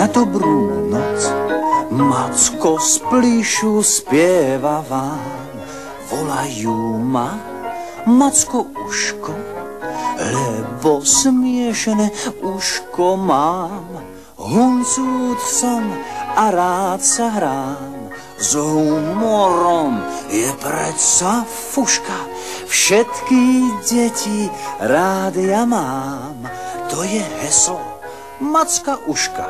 na dobrú noc. Macko z plíšu spieva vám, volajú ma Macko uško, lebo smiešené uško mám. Huncút som a rád sa hrám, s humorom je predsa fuška. Všetky deti rád ja mám, to je heslo Macka uška.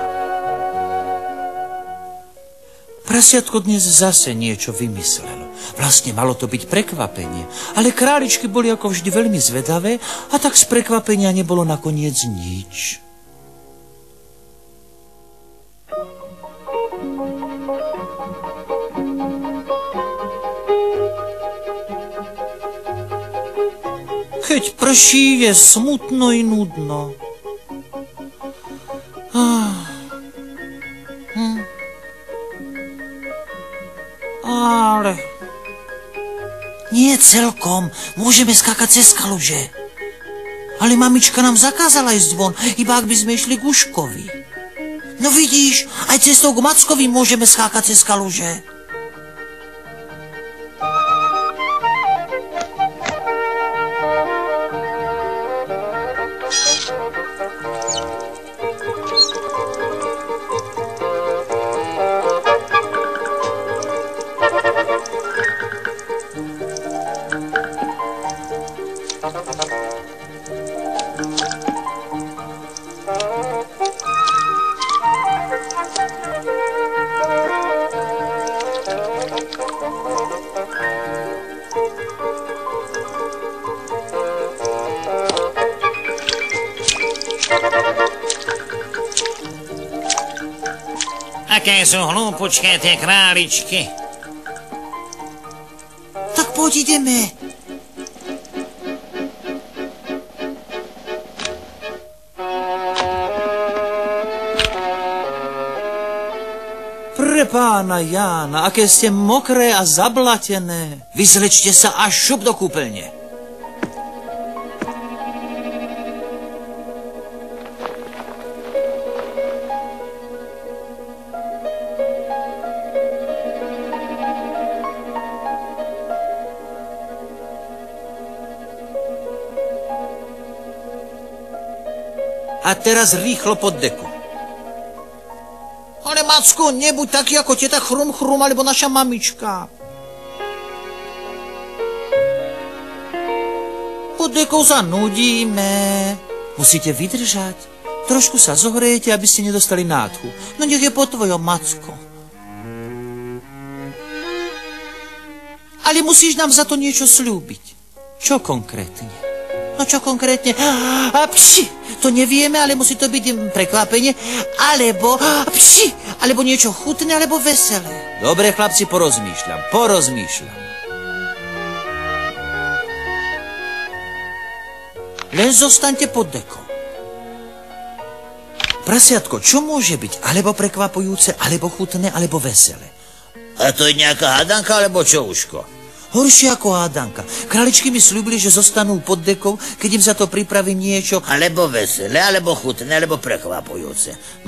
Prasiatko dnes zase niečo vymyslelo. Vlastne malo to byť prekvapenie, ale králičky boli ako vždy veľmi zvedavé a tak z prekvapenia nebolo nakoniec nič. Keď prší, je smutno i nudno. Ale... Nie celkom. Môžeme skákať cez kaluže. Ale mamička nám zakázala ísť von, iba ak by sme išli k Uškovi. No vidíš, aj cestou k Mackovi môžeme skákať cez kaluže. Aké sú hlúpučké tie králičky. Tak poď ideme. Pre pána Jána, aké ste mokré a zablatené. Vyzlečte sa a šup do kúpeľne. A teraz rýchlo pod deku. Ale Macko, nebuď taký ako teta Chrum Chrum alebo naša mamička. Pod dekou sa nudíme. Musíte vydržať. Trošku sa zohrejete, aby ste nedostali nádchu. No nech je po tvojom, Macko. Ale musíš nám za to niečo sľúbiť. Čo konkrétne? No čo konkrétne? To nevieme, ale musí to byť prekvapenie. Alebo niečo chutné, alebo veselé. Dobre, chlapci, porozmýšľam. Len zostaňte pod dekou. Prasiatko, čo môže byť? Alebo prekvapujúce, alebo chutné, alebo veselé? A to je nejaká hádanka, alebo čo, Uško? Horšie ako hádanka. Králičky mi sľúbili, že zostanú pod dekou, keď im za to pripravím niečo. Alebo veselé, alebo chutné, alebo prekvapujúce.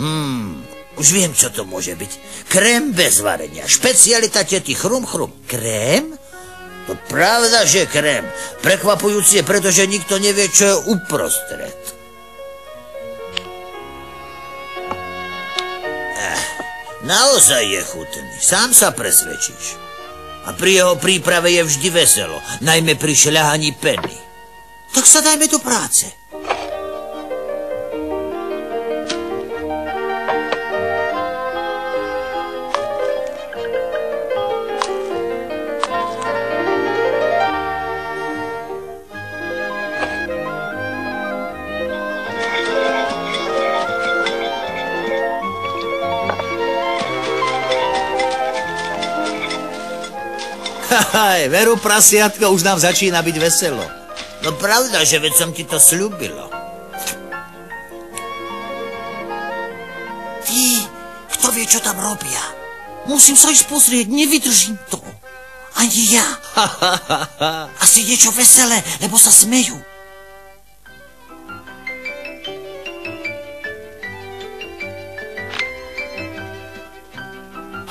Už viem, čo to môže byť. Krém bez varenia. Špecialita tety Chrum Chrum. Krém? To pravda, že krém. Prekvapujúci je, pretože nikto nevie, čo je uprostred. Naozaj je chutný. Sám sa presvedčíš. A pri jeho príprave je vždy veselo, najmä pri šľahaní peny. Tak sa dajme do práce. Veru, prasiatko, už nám začína byť veselo. No pravda, že veď som ti to sľúbilo. Ty, kto vie, čo tam robia? Musím sa ísť pozrieť, nevydržím to. Ani ja. Asi niečo veselé, lebo sa smejú.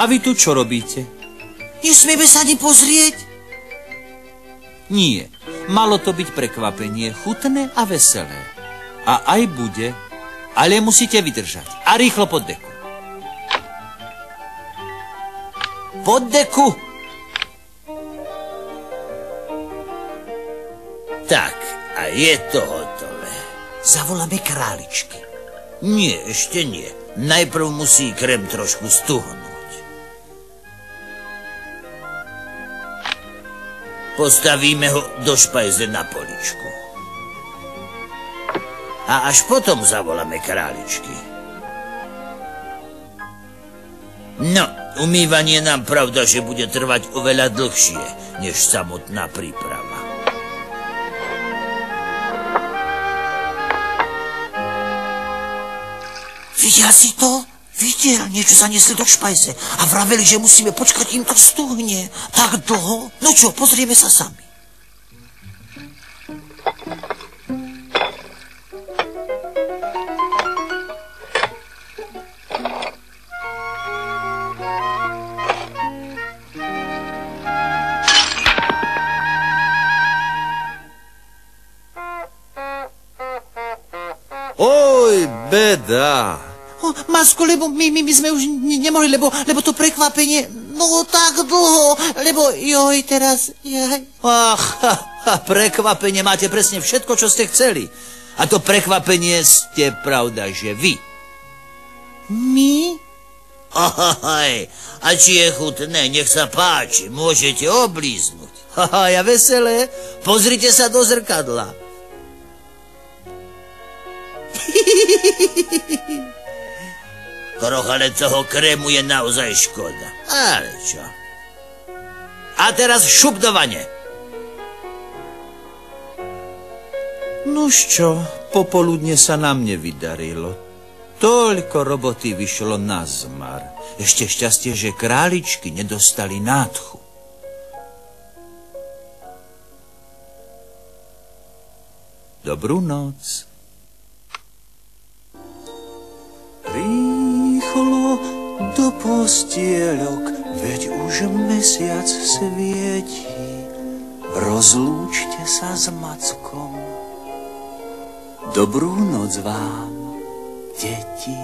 A vy tu čo robíte? Nesmieme sa ani pozrieť? Nie. Malo to byť prekvapenie, chutné a veselé. A aj bude, ale musíte vydržať. A rýchlo pod deku. Pod deku! Tak, a je to hotové. Zavoláme králičky. Nie, ešte nie. Najprv musí krém trošku stuhnúť. Postavíme ho do špajze na poličku. A až potom zavoláme králičky. No, umývanie nám pravda, že bude trvať oveľa dlhšie, než samotná príprava. Videl si to? Videl, niečo zaniesli do špajze a vraveli, že musíme počkať, kým to stuhne. Tak dlho? No čo, pozrieme sa sami. Oj, beda. Macko, lebo my sme už nemohli, lebo to prekvapenie, no tak dlho, lebo joj, teraz, jaj. Prekvapenie, máte presne všetko, čo ste chceli. A to prekvapenie ste, pravda, že vy. My? Ahaj, a či je chutné, nech sa páči, môžete oblíznuť. Ahaj, a veselé, pozrite sa do zrkadla. Troch, ale toho krému je naozaj škoda. Ale čo? A teraz šupdovanie. Nuž čo, popoludne sa nám nevydarilo. Toľko roboty vyšlo na zmar. Ešte šťastie, že králičky nedostali nádchu. Dobrú noc. Rýchlo do postieľok, veď už mesiac svieti. Rozlúčte sa s Mackom. Dobrú noc vám, deti.